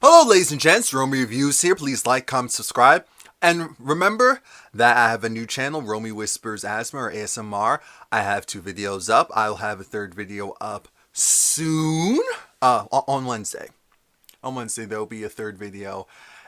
Hello ladies and gents, Romie Reviews here. Please like, comment, subscribe. And remember that I have a new channel, Romie Whispers Asthma or ASMR. I have 2 videos up. I'll have a 3rd video up soon. On Wednesday. On Wednesday there will be a 3rd video.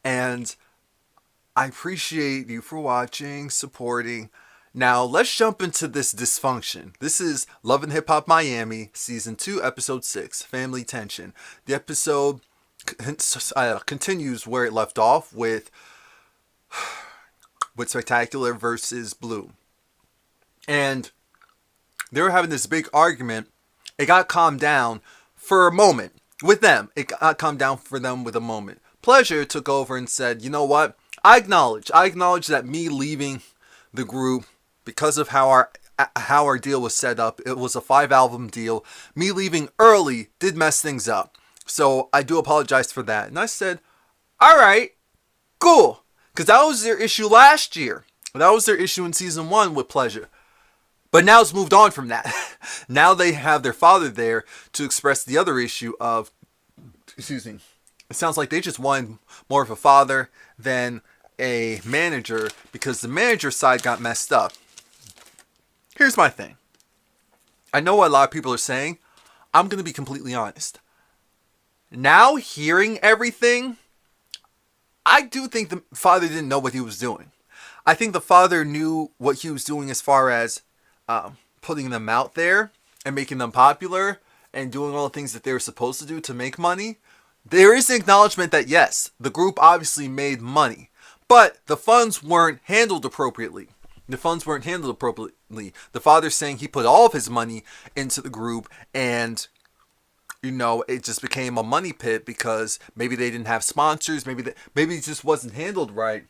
And I appreciate you for watching, supporting. Now let's jump into this dysfunction. This is Love and Hip Hop Miami, Season 2, Episode 6, Family Tension. The episode continues where it left off with Spectacular versus Blue. And they were having this big argument. It got calmed down for a moment with them. It got calmed down for them with a moment. Pleasure took over and said, you know what? I acknowledge that me leaving the group because of how our deal was set up, it was a 5-album deal. Me leaving early did mess things up. So I do apologize for that. And I said, all right, cool. Because that was their issue last year. That was their issue in Season 1 with Pleasure. But now it's moved on from that. Now they have their father there to express the other issue of, excuse me, it sounds like they just wanted more of a father than a manager because the manager side got messed up. Here's my thing. I know what a lot of people are saying. I'm going to be completely honest. Now hearing everything, I do think the father didn't know what he was doing. I think the father knew what he was doing as far as putting them out there and making them popular and doing all the things that they were supposed to do to make money. There is an acknowledgement that yes, the group obviously made money, but the funds weren't handled appropriately. The funds weren't handled appropriately. The father's saying he put all of his money into the group and you know, it just became a money pit because maybe they didn't have sponsors. Maybe it just wasn't handled right.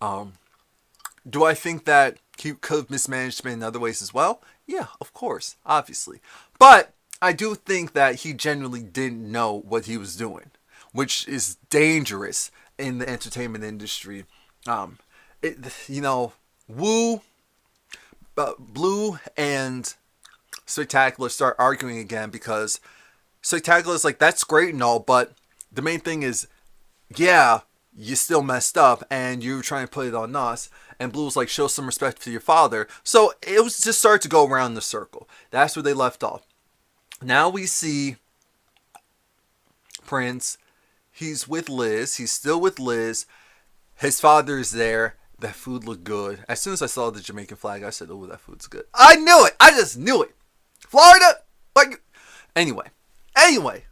Do I think that he could have mismanaged it in other ways as well? Yeah, of course, obviously. But I do think that he genuinely didn't know what he was doing, which is dangerous in the entertainment industry. Blue and Spectacular start arguing again because Spectacular's like, that's great and all, but the main thing is, yeah, you still messed up and you were trying to put it on us. And Blue's like, show some respect to your father. So it was just started to go around the circle. That's where they left off. Now we see Prince. He's with Liz. He's still with Liz. His father is there. That food looked good. As soon as I saw the Jamaican flag, I said, oh, that food's good. I knew it. I just knew it. Florida, like, anyway. Anyway,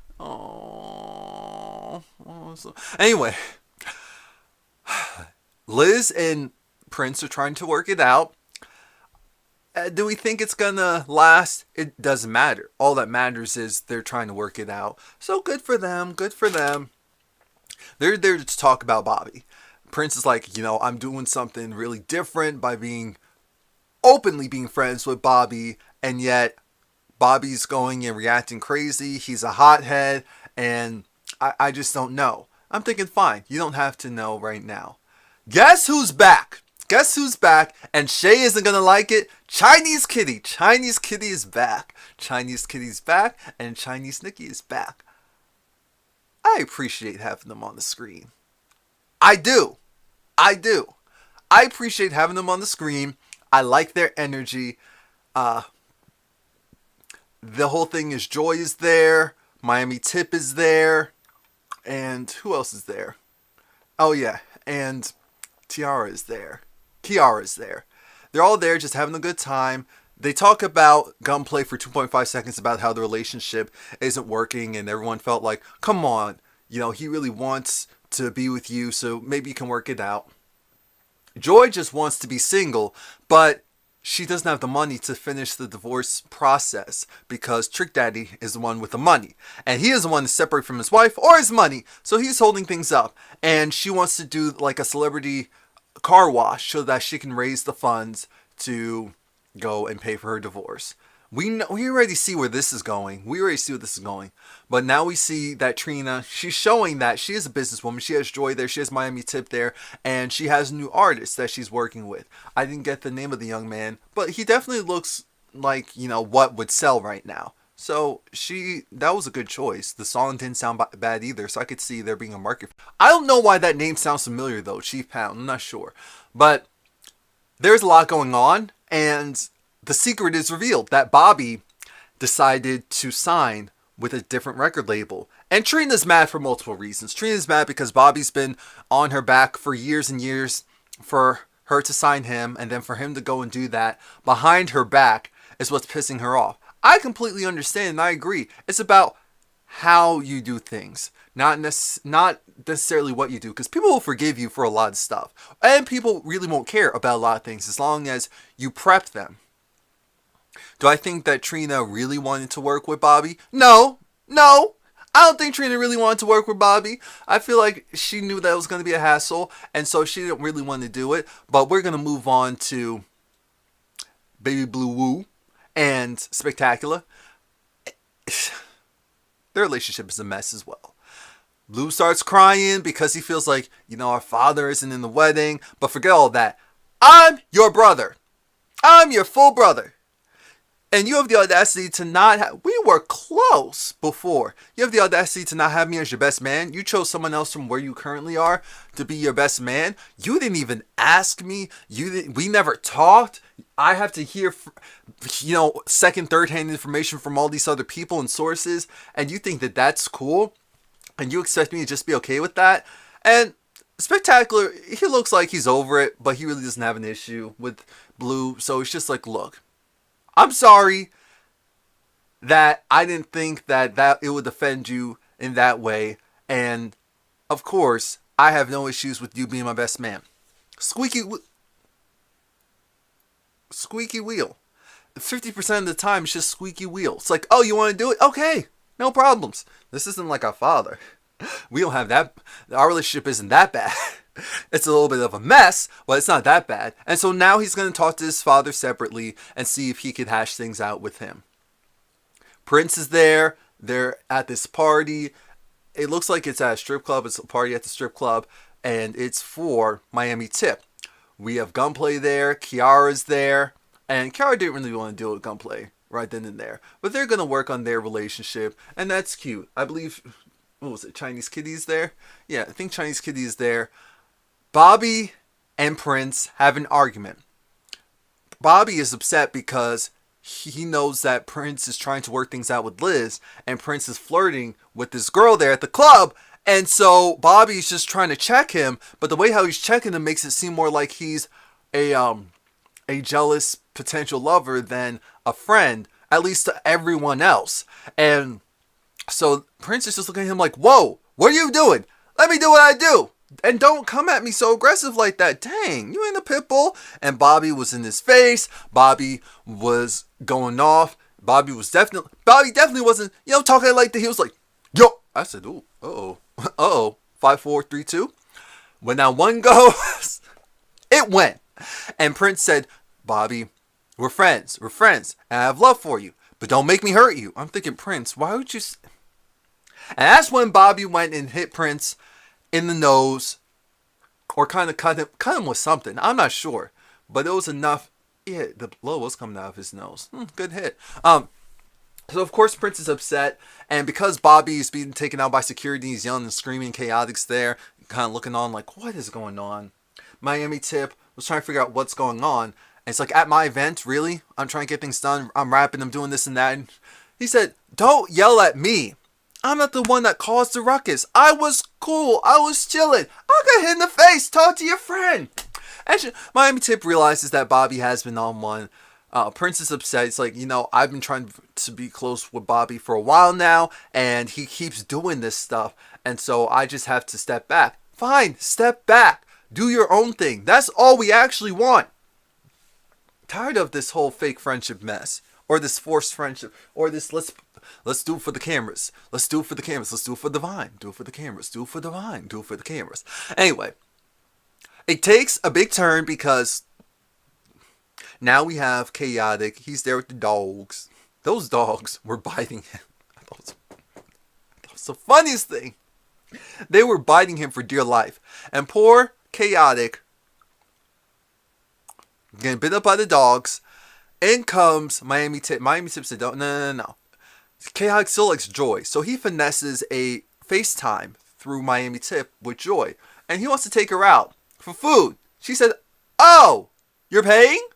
Liz and Prince are trying to work it out. Do we think it's gonna last? It doesn't matter. All that matters is they're trying to work it out. So good for them. Good for them. They're there to talk about Bobby. Prince is like, you know, I'm doing something really different by openly being friends with Bobby, and yet Bobby's going and reacting crazy. He's a hothead, and I just don't know. I'm thinking, fine, you don't have to know right now. Guess who's back? Guess who's back? And Shay isn't going to like it. Chinese Kitty. Chinese Kitty is back. Chinese Kitty's back, and Chinese Nikki is back. I appreciate having them on the screen. I do. I appreciate having them on the screen. I like their energy. The whole thing is Joy is there. Miami Tip is there. And who else is there? Oh yeah. And Kiara is there. They're all there just having a good time. They talk about gunplay for 2.5 seconds about how the relationship isn't working. And everyone felt like, come on. You know, he really wants to be with you. So maybe you can work it out. Joy just wants to be single. But she doesn't have the money to finish the divorce process because Trick Daddy is the one with the money. And he is the one to separate from his wife or his money. So he's holding things up. And she wants to do like a celebrity car wash so that she can raise the funds to go and pay for her divorce. We already see where this is going. But now we see that Trina, she's showing that she is a businesswoman. She has Joy there. She has Miami Tip there. And she has new artists that she's working with. I didn't get the name of the young man, but he definitely looks like, you know, what would sell right now. So that was a good choice. The song didn't sound bad either, so I could see there being a market. I don't know why that name sounds familiar though, Chief Pound. I'm not sure, but there's a lot going on, and the secret is revealed that Bobby decided to sign with a different record label. And Trina's mad for multiple reasons. Trina's mad because Bobby's been on her back for years and years for her to sign him, and then for him to go and do that behind her back is what's pissing her off. I completely understand and I agree. It's about how you do things, not necessarily what you do, because people will forgive you for a lot of stuff, and people really won't care about a lot of things as long as you prep them. Do I think that Trina really wanted to work with Bobby? No. I don't think Trina really wanted to work with Bobby. I feel like she knew that it was going to be a hassle, and so she didn't really want to do it. But we're going to move on to Baby Blue Woo and Spectacular. Their relationship is a mess as well. Blue starts crying because he feels like, our father isn't in the wedding. But forget all that. I'm your brother. I'm your full brother. And you have the audacity to not have... We were close before. You have the audacity to not have me as your best man. You chose someone else from where you currently are to be your best man. You didn't even ask me. We never talked. I have to hear, second, third-hand information from all these other people and sources. And you think that that's cool? And you expect me to just be okay with that? And Spectacular, he looks like he's over it, but he really doesn't have an issue with Blue. So it's just like, look, I'm sorry that I didn't think that it would offend you in that way. And, of course, I have no issues with you being my best man. Squeaky wheel. 50% of the time, it's just squeaky wheel. It's like, oh, you want to do it? Okay, no problems. This isn't like our father. We don't have that. Our relationship isn't that bad. It's a little bit of a mess, but it's not that bad. And so now he's going to talk to his father separately and see if he could hash things out with him. Prince is there. They're at this party. It looks like it's at a strip club. It's a party at the strip club, and it's for Miami Tip. We have Gunplay there. Kiara's there. And Kiara didn't really want to deal with Gunplay right then and there. But they're going to work on their relationship, and that's cute. I believe, what was it, Chinese Kitty's there? Yeah, I think Chinese Kitty is there. Bobby and Prince have an argument. Bobby is upset because he knows that Prince is trying to work things out with Liz, and Prince is flirting with this girl there at the club. And so Bobby's just trying to check him, but the way how he's checking him makes it seem more like he's a jealous potential lover than a friend, at least to everyone else. And so Prince is just looking at him like, whoa, what are you doing? Let me do what I do. And don't come at me so aggressive like that. Dang, you ain't a pit bull. And Bobby was in his face. Bobby was going off. Bobby definitely wasn't, talking like that. He was like, yo. I said, ooh, uh-oh. 5, 4, 3, 2. When that one goes, it went. And Prince said, Bobby, we're friends. And I have love for you. But don't make me hurt you. I'm thinking, Prince, why would you... And that's when Bobby went and hit Prince in the nose, or kind of cut him with something. I'm not sure, but it was enough. Yeah, the blow was coming out of his nose. Good hit. So of course Prince is upset, and because Bobby is being taken out by security, he's yelling and screaming. Chaotic's there, kind of looking on like, what is going on? Miami Tip was trying to figure out what's going on, and it's like, at my event, really? I'm trying to get things done. I'm rapping. I'm doing this and that. And he said, don't yell at me. I'm not the one that caused the ruckus. I was cool. I was chilling. I got hit in the face. Talk to your friend. Actually, Miami Tip realizes that Bobby has been on one. Prince is upset. It's like, I've been trying to be close with Bobby for a while now, and he keeps doing this stuff. And so I just have to step back. Fine, step back. Do your own thing. That's all we actually want. Tired of this whole fake friendship mess. Or this forced friendship. Or this, let's do it for the cameras. Let's do it for the cameras. Let's do it for the Vine. Do it for the cameras. Do it for the Vine. Do it for the cameras. Anyway, it takes a big turn because now we have Chaotic. He's there with the dogs. Those dogs were biting him. That was the funniest thing. They were biting him for dear life. And poor Chaotic, getting bit up by the dogs. In comes Miami Tip. Miami Tip said, no. Chaotic still likes Joy, so he finesses a FaceTime through Miami Tip with Joy, and he wants to take her out for food. She said, "Oh, you're paying?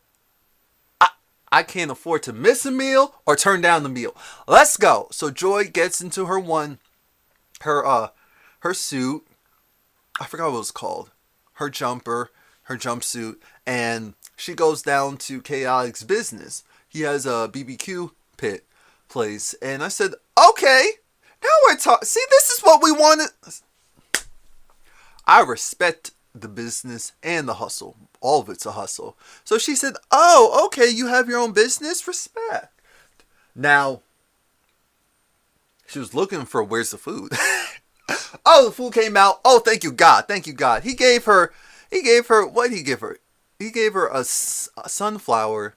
I can't afford to miss a meal or turn down the meal. Let's go." So Joy gets into her suit. I forgot what it was called. Her jumper, her jumpsuit, and she goes down to Chaotic's business. He has a BBQ pit place, and I said, "Okay, now we're talking. See, this is what we wanted." I respect the business and the hustle. All of it's a hustle. So she said, "Oh, okay, you have your own business? Respect." Now, she was looking for where's the food. Oh, the food came out. Oh, thank you, God. Thank you, God. He gave her, what did he give her? He gave her a sunflower,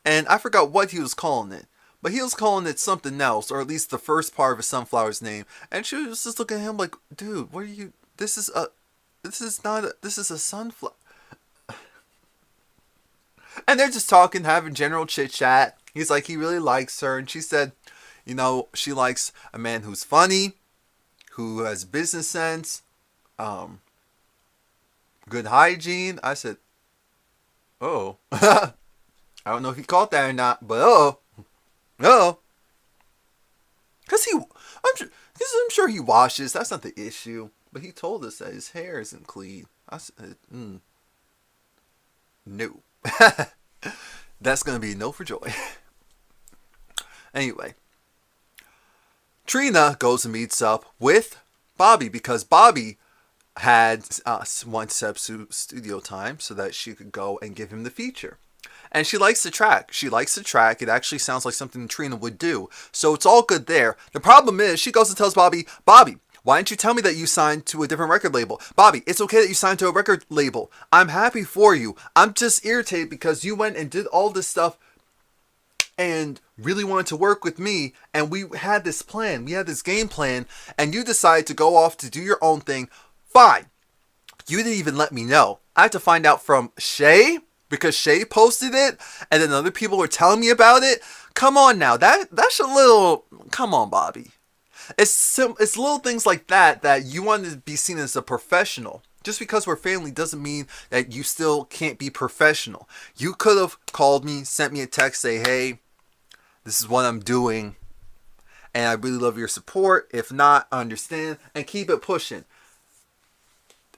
and I forgot what he was calling it. But he was calling it something else, or at least the first part of a sunflower's name. And she was just looking at him like, "Dude, what are you, this is a sunflower." And they're just talking, having general chit chat. He's like, he really likes her. And she said, she likes a man who's funny, who has business sense, good hygiene. I said, "Oh." I don't know if he caught that or not, but oh. Because I'm sure he washes. That's not the issue. But he told us that his hair isn't clean. I said, no. That's going to be no for Joy. Anyway. Trina goes and meets up with Bobby because Bobby had wanted to have studio time so that she could go and give him the feature. And she likes the track. It actually sounds like something Trina would do. So it's all good there. The problem is she goes and tells Bobby, "Why didn't you tell me that you signed to a different record label? Bobby, it's okay that you signed to a record label. I'm happy for you. I'm just irritated because you went and did all this stuff and really wanted to work with me, and we had this plan. We had this game plan, and you decided to go off to do your own thing. Fine. You didn't even let me know. I had to find out from Shay, because Shay posted it, and then other people were telling me about it. Come on now. That's a little... Come on, Bobby. It's little things like that you want to be seen as a professional. Just because we're family doesn't mean that you still can't be professional. You could have called me, sent me a text, say, "Hey, this is what I'm doing, and I really love your support. If not, I understand," and keep it pushing.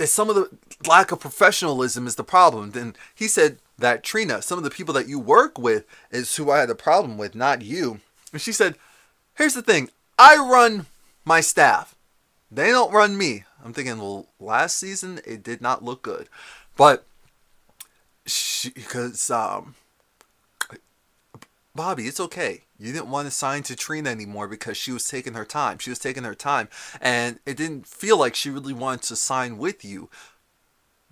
It's some of the lack of professionalism is the problem. Then he said that Trina, some of the people that you work with is who I had a problem with, not you. And she said, "Here's the thing. I run my staff. They don't run me." I'm thinking, well, last season it did not look good. But because Bobby, it's okay. You didn't want to sign to Trina anymore because she was taking her time. And it didn't feel like she really wanted to sign with you.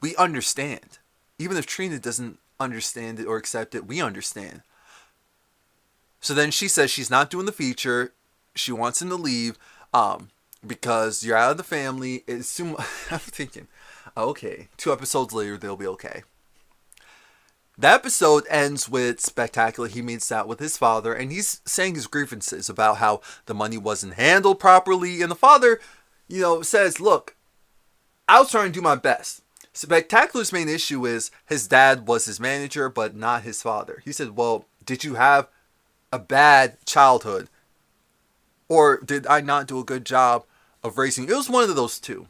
We understand. Even if Trina doesn't understand it or accept it, we understand. So then she says she's not doing the feature. She wants him to leave because you're out of the family. I'm thinking, okay, 2 episodes later, they'll be okay. The episode ends with Spectacular. He meets out with his father, and he's saying his grievances about how the money wasn't handled properly. And the father, says, "Look, I was trying to do my best." Spectacular's main issue is his dad was his manager, but not his father. He said, "Well, did you have a bad childhood? Or did I not do a good job of raising you?" It was one of those two.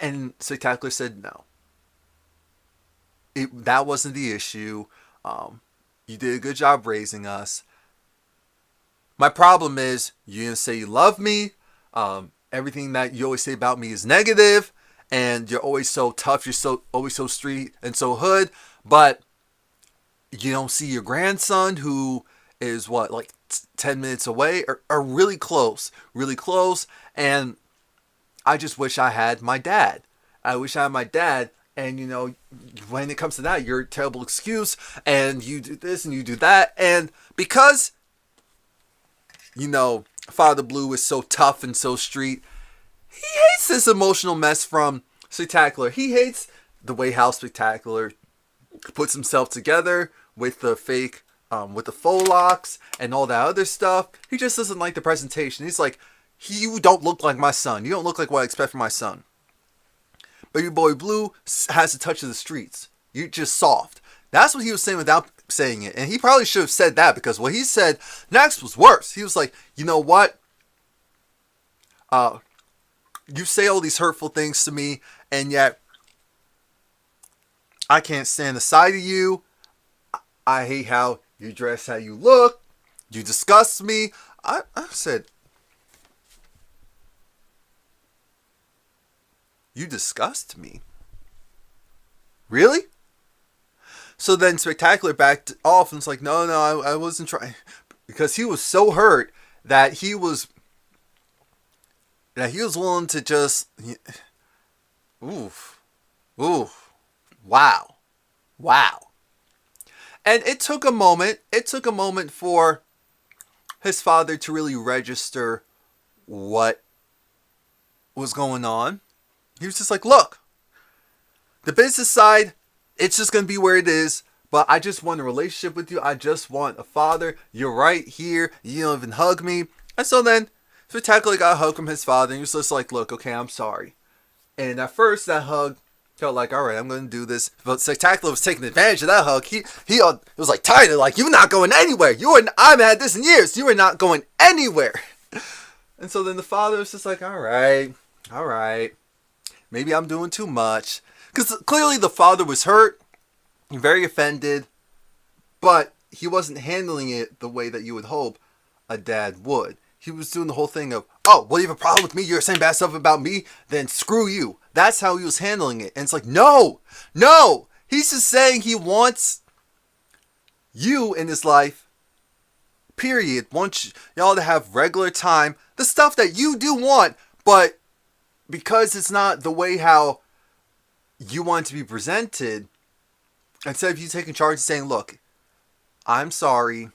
And Spectacular said no. That wasn't the issue. You did a good job raising us. My problem is you didn't say you love me. Everything that you always say about me is negative. And you're always so tough. You're always so street and so hood. But you don't see your grandson, who is 10 minutes away, or really close. And I just wish I had my dad. And, when it comes to that, you're a terrible excuse, and you do this and you do that. And because, Father Blue is so tough and so street, he hates this emotional mess from Spectacular. He hates the way how Spectacular puts himself together with the fake with the faux locks and all that other stuff. He just doesn't like the presentation. He's like, you don't look like my son. You don't look like what I expect from my son. Baby boy Blue has a touch of the streets. You're just soft. That's what he was saying without saying it. And he probably should have said that, because what he said next was worse. He was like, you know what? You say all these hurtful things to me, and yet I can't stand the sight of you. I hate how you dress, how you look. You disgust me. I said, you disgust me? Really? So then Spectacular backed off and was like, no, I wasn't trying. Because he was so hurt that he was willing to just, oof, wow. And it took a moment for his father to really register what was going on. He was just like, look, the business side, it's just going to be where it is. But I just want a relationship with you. I just want a father. You're right here. You don't even hug me. And so then Spectacular got a hug from his father. And he was just like, look, okay, I'm sorry. And at first that hug felt like, all right, I'm going to do this. But Spectacular was taking advantage of that hug. He was like tired of, like, you're not going anywhere. I haven't had this in years. You are not going anywhere. And so then the father was just like, all right. Maybe I'm doing too much. Because clearly the father was hurt, very offended, but he wasn't handling it the way that you would hope a dad would. He was doing the whole thing of, oh, well, you have a problem with me? You're saying bad stuff about me? Then screw you. That's how he was handling it. And it's like, no. He's just saying he wants you in his life, period. Wants y'all to have regular time. The stuff that you do want, but because it's not the way how you want it to be presented, instead of you taking charge and saying, look, I'm sorry,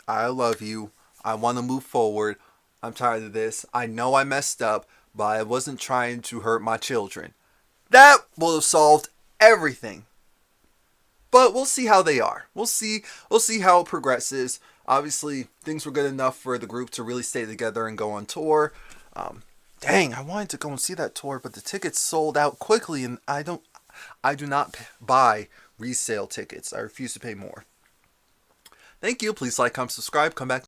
I love you, I want to move forward, I'm tired of this, I know I messed up, but I wasn't trying to hurt my children. That will have solved everything. But we'll see how they are. We'll see how it progresses. Obviously, things were good enough for the group to really stay together and go on tour. Dang, I wanted to go and see that tour, but the tickets sold out quickly, and I do not buy resale tickets. I refuse to pay more. Thank you. Please like, comment, subscribe. Come back.